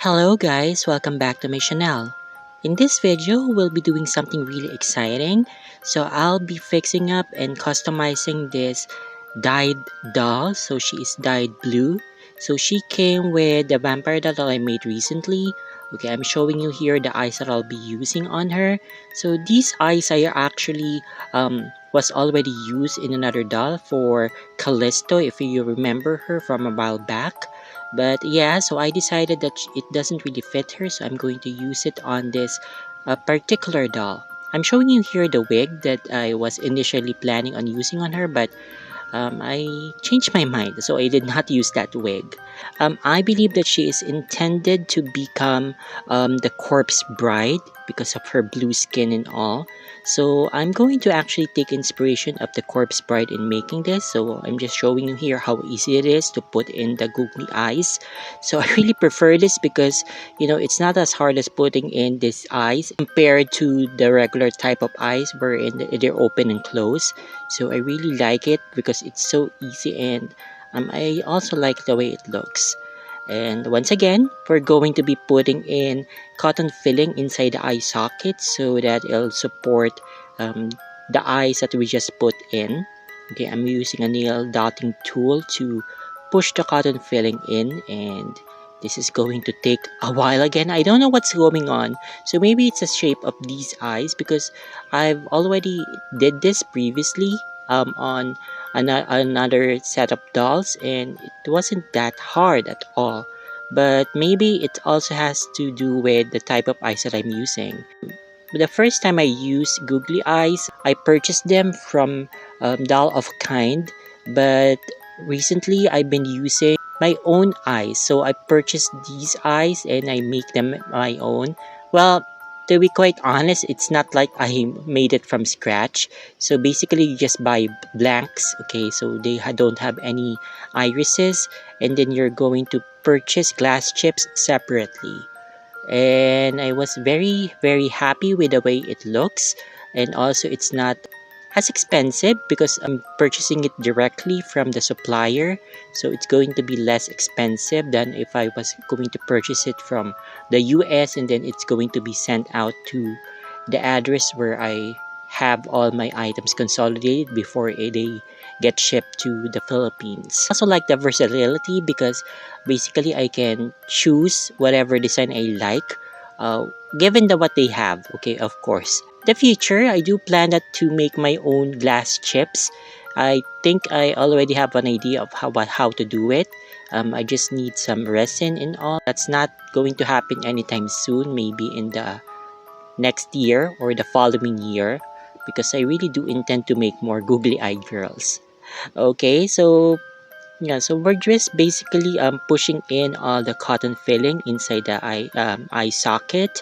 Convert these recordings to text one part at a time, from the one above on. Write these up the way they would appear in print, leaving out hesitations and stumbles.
Hello guys, welcome back to my channel. In this video, we'll be doing something really exciting. So I'll be fixing up and customizing this dyed doll. So she is dyed blue. So she came with the vampire doll that I made recently. Okay, I'm showing you here the eyes that I'll be using on her. So these eyes are actually was already used in another doll for Callisto, if you remember her from a while back. But yeah, so I decided that it doesn't really fit her, so I'm going to use it on this particular doll. I'm showing you here the wig that I was initially planning on using on her, but I changed my mind, so I did not use that wig. I believe that she is intended to become the corpse bride because of her blue skin and all. So I'm going to actually take inspiration of the corpse bride in making this. So I'm just showing you here how easy it is to put in the googly eyes. So I really prefer this because it's not as hard as putting in these eyes compared to the regular type of eyes wherein they're open and closed. So I really like it because it's so easy, and I also like the way it looks. And once again, we're going to be putting in cotton filling inside the eye socket so that it'll support um, the eyes that we just put in. Okay, I'm using a nail dotting tool to push the cotton filling in, and this is going to take a while again. I don't know what's going on. So maybe it's the shape of these eyes because I've already did this previously on another set of dolls, and it wasn't that hard at all. But maybe it also has to do with the type of eyes that I'm using. The first time I used googly eyes, I purchased them from Doll of Kind, but recently I've been using my own eyes. So I purchased these eyes and I make them my own. Well, to be quite honest, it's not like I made it from scratch. So basically, you just buy blanks, okay? So they don't have any irises, and then you're going to purchase glass chips separately, and I was very happy with the way it looks, and also it's not as expensive because I'm purchasing it directly from the supplier, so it's going to be less expensive than if I was going to purchase it from the US and then it's going to be sent out to the address where I have all my items consolidated before they get shipped to the Philippines. I also like the versatility because basically I can choose whatever design I like, given the what they have, okay, of course. The future, I do plan that to make my own glass chips. I think I already have an idea of how to do it. I just need some resin and all. That's not going to happen anytime soon, maybe in the next year or the following year, because I really do intend to make more googly eyed girls. Okay, so yeah, so we're just basically pushing in all the cotton filling inside the eye socket,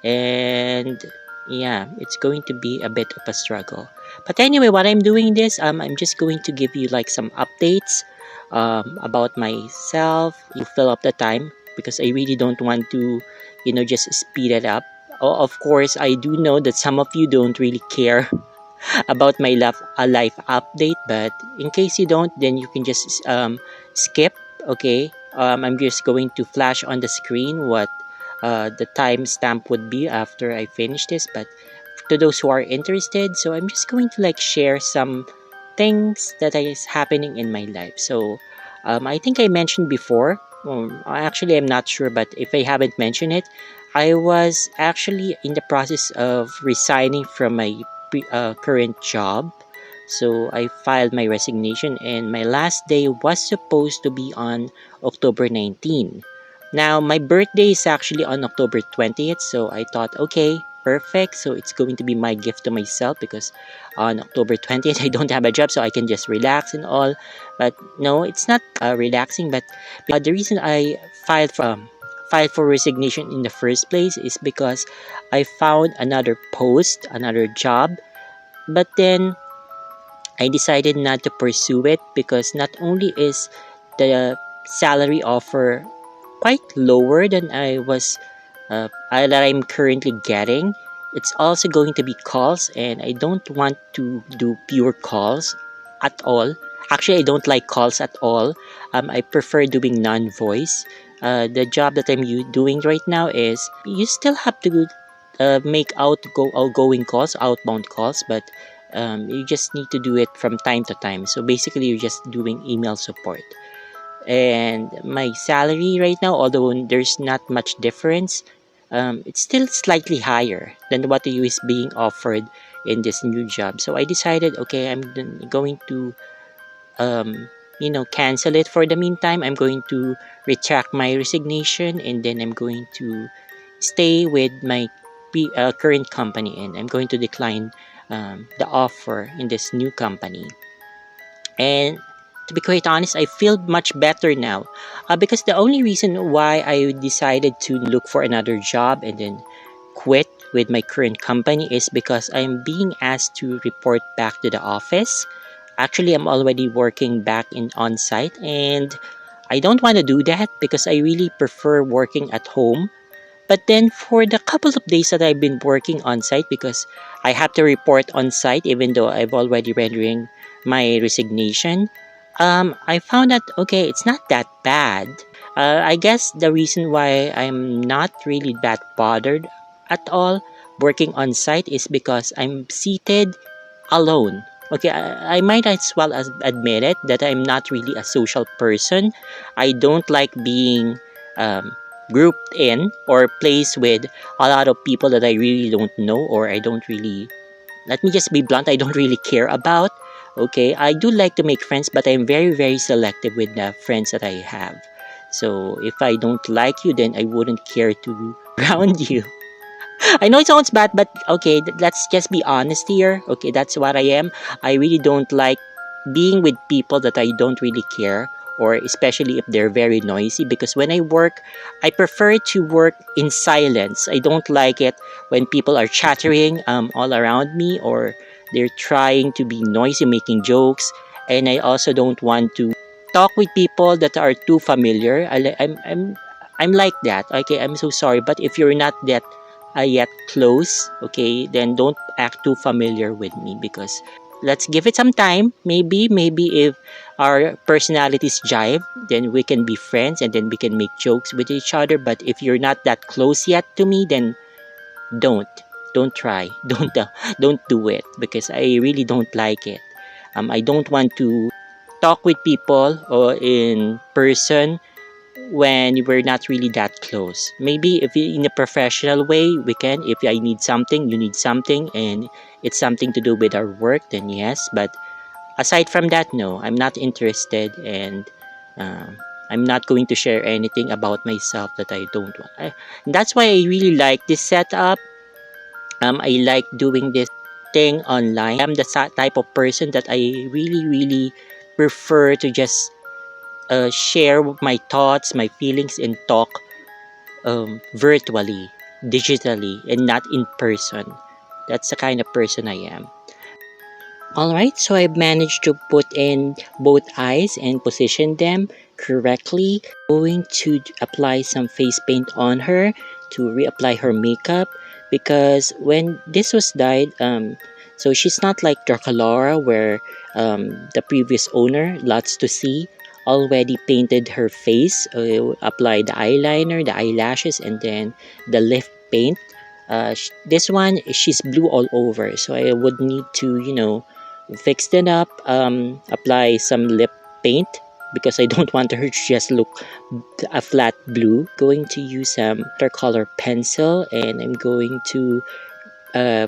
and yeah, it's going to be a bit of a struggle. But anyway, what I'm doing this, I'm just going to give you like some updates about myself to fill up the time because I really don't want to, just speed it up. Of course, I do know that some of you don't really care about my life update, but in case you don't, then you can just skip. Okay, I'm just going to flash on the screen what the timestamp would be after I finish this, but to those who are interested, so I'm just going to like share some things that is happening in my life. So I think I mentioned before, actually I'm not sure, but if I haven't mentioned it, I was actually in the process of resigning from my current job. So I filed my resignation, and my last day was supposed to be on October 19. Now, my birthday is actually on October 20th, so I thought, okay, perfect. So it's going to be my gift to myself because on October 20th, I don't have a job, so I can just relax and all. But no, it's not relaxing. But the reason I filed for resignation in the first place is because I found another post, another job, but then I decided not to pursue it because not only is the salary offer quite lower than that I'm currently getting, it's also going to be calls, and I don't want to do pure calls at all. Actually, I don't like calls at all. I prefer doing non-voice. The job that I'm doing right now is you still have to make outgoing calls, outbound calls, but you just need to do it from time to time. So basically, you're just doing email support. And my salary right now, although there's not much difference, it's still slightly higher than what is being offered in this new job. So I decided, okay, I'm going to um, cancel it for the meantime. I'm going to retract my resignation, and then I'm going to stay with my current company, and I'm going to decline the offer in this new company. And to be quite honest, I feel much better now, because the only reason why I decided to look for another job and then quit with my current company is because I'm being asked to report back to the office. Actually, I'm already working back in on site, and I don't want to do that because I really prefer working at home. But then for the couple of days that I've been working on site, because I have to report on site even though I've already rendering my resignation, I found that okay, it's not that bad. I guess the reason why I'm not really that bothered at all working on site is because I'm seated alone. Okay, I might as well as admit it that I'm not really a social person. I don't like being um, grouped in or placed with a lot of people that I really don't know, or I don't really, let me just be blunt, I don't really care about. Okay, I do like to make friends, but I'm very, very selective with the friends that I have. So if I don't like you, then I wouldn't care to round you. I know it sounds bad, but okay, let's just be honest here. Okay, that's what I am. I really don't like being with people that I don't really care, or especially if they're very noisy, because when I work, I prefer to work in silence. I don't like it when people are chattering all around me, or they're trying to be noisy, making jokes. And I also don't want to talk with people that are too familiar. I'm like that. Okay, I'm so sorry, but if you're not that yet close, okay, then don't act too familiar with me, because let's give it some time. Maybe if our personalities jive, then we can be friends and then we can make jokes with each other. But if you're not that close yet to me, then don't don't try. Don't do it, because I really don't like it. I don't want to talk with people or in person when we're not really that close. Maybe if in a professional way, we can. If I need something, you need something, and it's something to do with our work, then yes. But aside from that, no, I'm not interested, and um, I'm not going to share anything about myself that I don't want. That's why I really like this setup. I like doing this thing online. I'm the type of person that I really, really prefer to just share my thoughts, my feelings, and talk virtually, digitally, and not in person. That's the kind of person I am. Alright, so I've managed to put in both eyes and position them correctly. Going to apply some face paint on her to reapply her makeup, because when this was dyed, so she's not like Draculaura where the previous owner, lots to see, already painted her face, applied the eyeliner, the eyelashes, and then the lip paint. This one, she's blue all over, so I would need to, fix it up, apply some lip paint, because I don't want her to just look a flat blue. Going to use some watercolor pencil, and I'm going to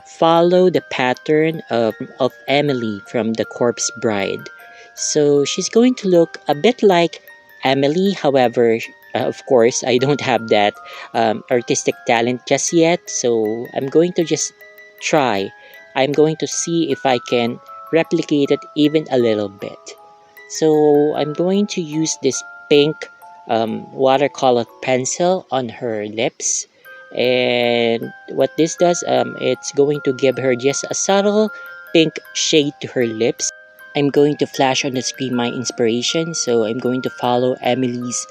follow the pattern of Emily from The Corpse Bride. So she's going to look a bit like Emily, however, of course, I don't have that artistic talent just yet, so I'm going to just try. I'm going to see if I can replicate it even a little bit. So I'm going to use this pink watercolor pencil on her lips, and what this does, it's going to give her just a subtle pink shade to her lips. I'm going to flash on the screen my inspiration, so I'm going to follow Emily's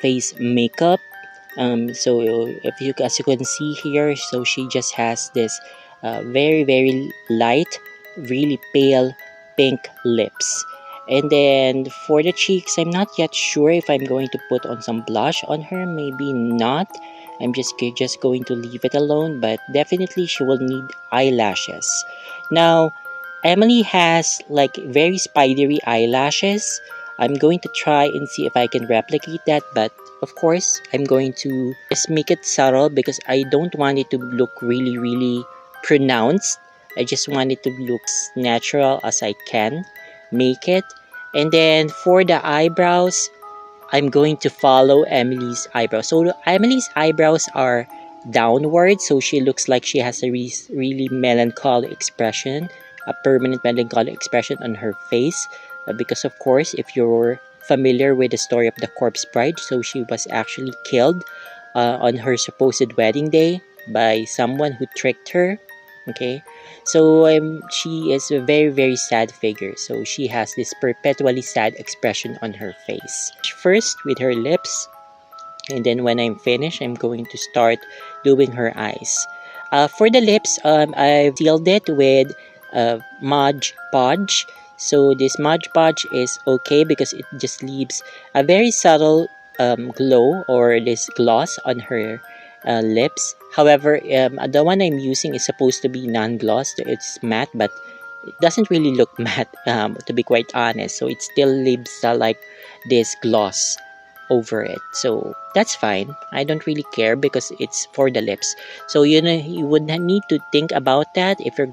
face makeup. So if you, as you can see here, so she just has this very, very light, really pale pink lips. And then for the cheeks, I'm not yet sure if I'm going to put on some blush on her. Maybe not. I'm just going to leave it alone, but definitely she will need eyelashes. Now, Emily has like very spidery eyelashes. I'm going to try and see if I can replicate that, but of course, I'm going to just make it subtle because I don't want it to look really, really pronounced. I just want it to look as natural as I can make it. And then for the eyebrows, I'm going to follow Emily's eyebrows. So Emily's eyebrows are downward, so she looks like she has a really melancholy expression, a permanent melancholy expression on her face. Because of course, if you're familiar with the story of the corpse bride, so she was actually killed on her supposed wedding day by someone who tricked her. Okay, so she is a very, very sad figure. So she has this perpetually sad expression on her face. First with her lips, and then when I'm finished, I'm going to start doing her eyes. For the lips, I've sealed it with Mod Podge. So this Mod Podge is okay because it just leaves a very subtle glow or this gloss on her lips. However, the one I'm using is supposed to be non-gloss. It's matte, but it doesn't really look matte, to be quite honest. So it still leaves like this gloss over it. So that's fine. I don't really care because it's for the lips. So you know you would need to think about that if you're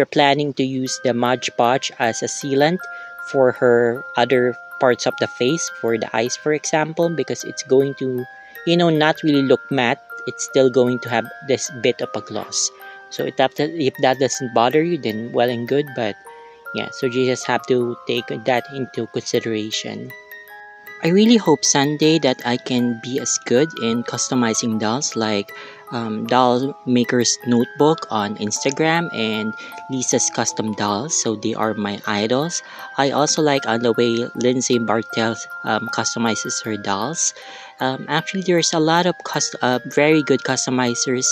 planning to use the Mod Podge as a sealant for her other parts of the face, for the eyes for example, because it's going to, not really look matte. It's still going to have this bit of a gloss. So if that doesn't bother you, then well and good. But yeah, so you just have to take that into consideration. I really hope someday that I can be as good in customizing dolls like Doll Maker's Notebook on Instagram and Lisa's Custom Dolls. So they are my idols. I also like on the way Lindsay Bartel customizes her dolls. Actually, there's a lot of very good customizers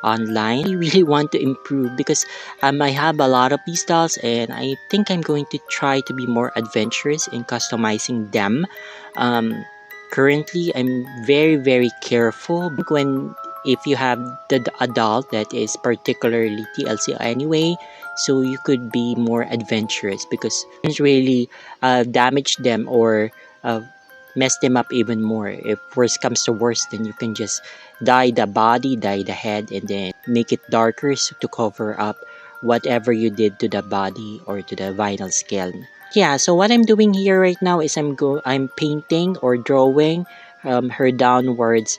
online. I really want to improve because I have a lot of these dolls and I think I'm going to try to be more adventurous in customizing them. um, Currently I'm very, very careful when if you have the adult that is particularly TLC anyway, so you could be more adventurous because it's really damage them or mess them up even more. If worst comes to worst, then you can just dye the body, dye the head, and then make it darker to cover up whatever you did to the body or to the vinyl scale. Yeah, so what I'm doing here right now is I'm painting or drawing her downwards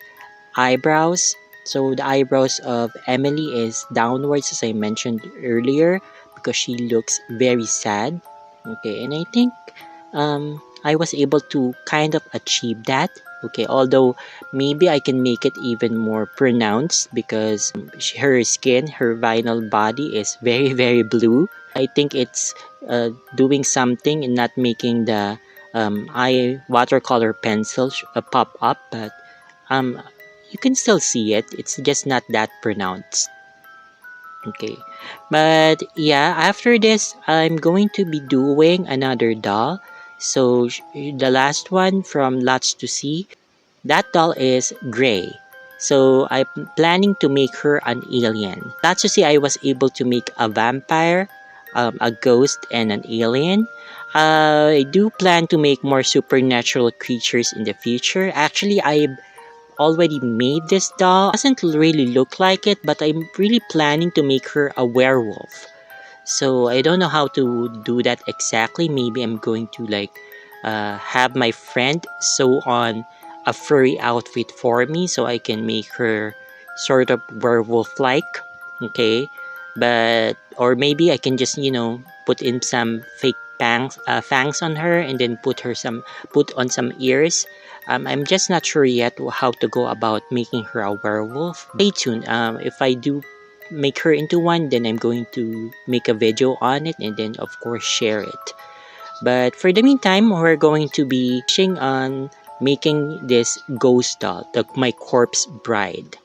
eyebrows. So the eyebrows of Emily is downwards as I mentioned earlier because she looks very sad. Okay, and I think I was able to kind of achieve that. Okay, although maybe I can make it even more pronounced because her skin, her vinyl body is very, very blue. I think it's doing something and not making the eye watercolor pencil pop up, but um, you can still see it. It's just not that pronounced. Okay, but yeah, after this, I'm going to be doing another doll. So the last one from Lots to See, that doll is gray. So I'm planning to make her an alien. Lots to See, I was able to make a vampire, a ghost, and an alien. I do plan to make more supernatural creatures in the future. Actually, I already made this doll. It doesn't really look like it, but I'm really planning to make her a werewolf. So I don't know how to do that exactly. Maybe I'm going to like have my friend sew on a furry outfit for me so I can make her sort of werewolf like. Okay, but or maybe I can just put in some fake fangs on her and then put on some ears. I'm just not sure yet how to go about making her a werewolf. Stay tuned. If I do make her into one, then I'm going to make a video on it and then of course share it. But for the meantime, we're going to be fishing on making this ghost doll, my corpse bride.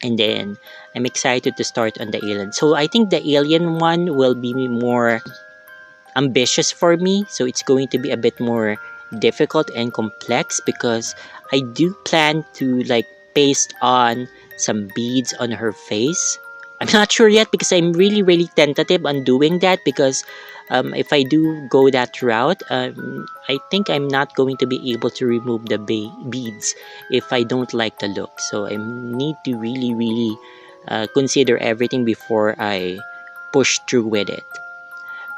And then I'm excited to start on the alien. So I think the alien one will be more ambitious for me, so it's going to be a bit more difficult and complex because I do plan to like paste on some beads on her face. I'm not sure yet because I'm really tentative on doing that because if I do go that route, I think I'm not going to be able to remove the beads if I don't like the look. So I need to really consider everything before I push through with it.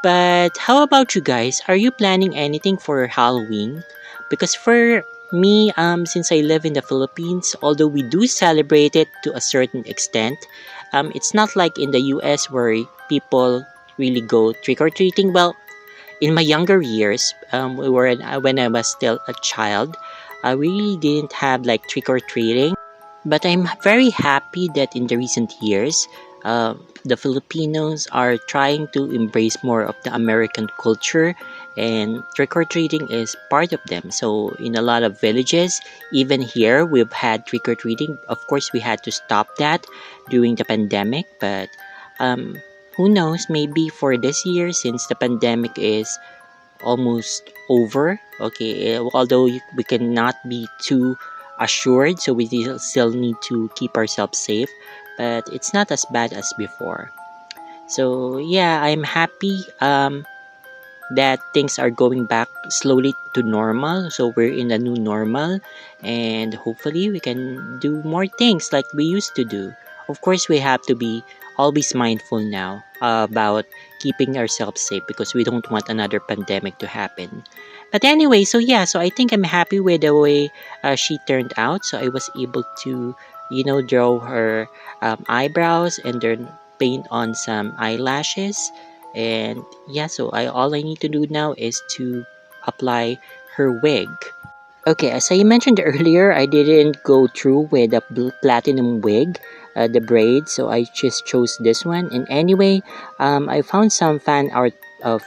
But how about you guys? Are you planning anything for Halloween? Because for me, since I live in the Philippines, although we do celebrate it to a certain extent, it's not like in the US where people really go trick or treating. Well, in my younger years, when I was still a child, we really didn't have like trick or treating. But I'm very happy that in the recent years, the Filipinos are trying to embrace more of the American culture, and trick or treating is part of them. So, in a lot of villages, even here, we've had trick or treating. Of course, we had to stop that during the pandemic, but um, who knows, maybe for this year, since the pandemic is almost over. Okay, although we cannot be too assured, so we still need to keep ourselves safe, but it's not as bad as before. So yeah, I'm happy that things are going back slowly to normal. So we're in a new normal, and hopefully we can do more things like we used to do. Of course, we have to be always mindful now about keeping ourselves safe because we don't want another pandemic to happen. But anyway, so yeah, so I think I'm happy with the way she turned out. So I was able to, draw her eyebrows and then paint on some eyelashes, and yeah, so I all I need to do now is to apply her wig. Okay, as I mentioned earlier, I didn't go through with the platinum wig, the braid, so I just chose this one. And anyway, I found some fan art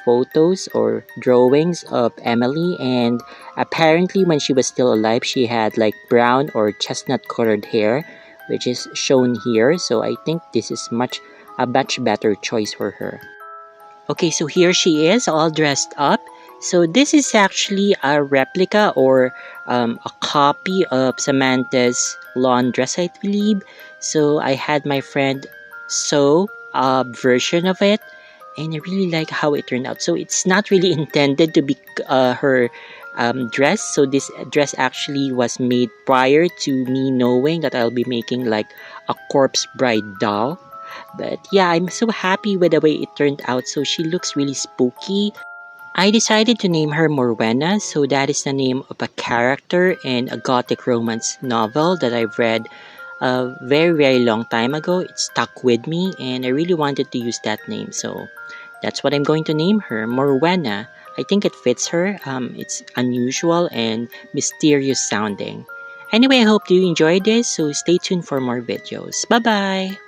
photos or drawings of Emily, and apparently, when she was still alive, she had like brown or chestnut colored hair, which is shown here. So I think this is a much better choice for her. Okay, so here she is, all dressed up. So this is actually a replica or a copy of Samantha's lawn dress, I believe. So I had my friend sew a version of it, and I really like how it turned out. So it's not really intended to be her dress. So this dress actually was made prior to me knowing that I'll be making like a corpse bride doll. But yeah, I'm so happy with the way it turned out. So she looks really spooky. I decided to name her Morwenna, so that is the name of a character in a gothic romance novel that I've read a very long time ago. It stuck with me and I really wanted to use that name. So that's what I'm going to name her, Morwenna. I think it fits her. It's unusual and mysterious sounding. Anyway, I hope you enjoyed this, so stay tuned for more videos. Bye bye!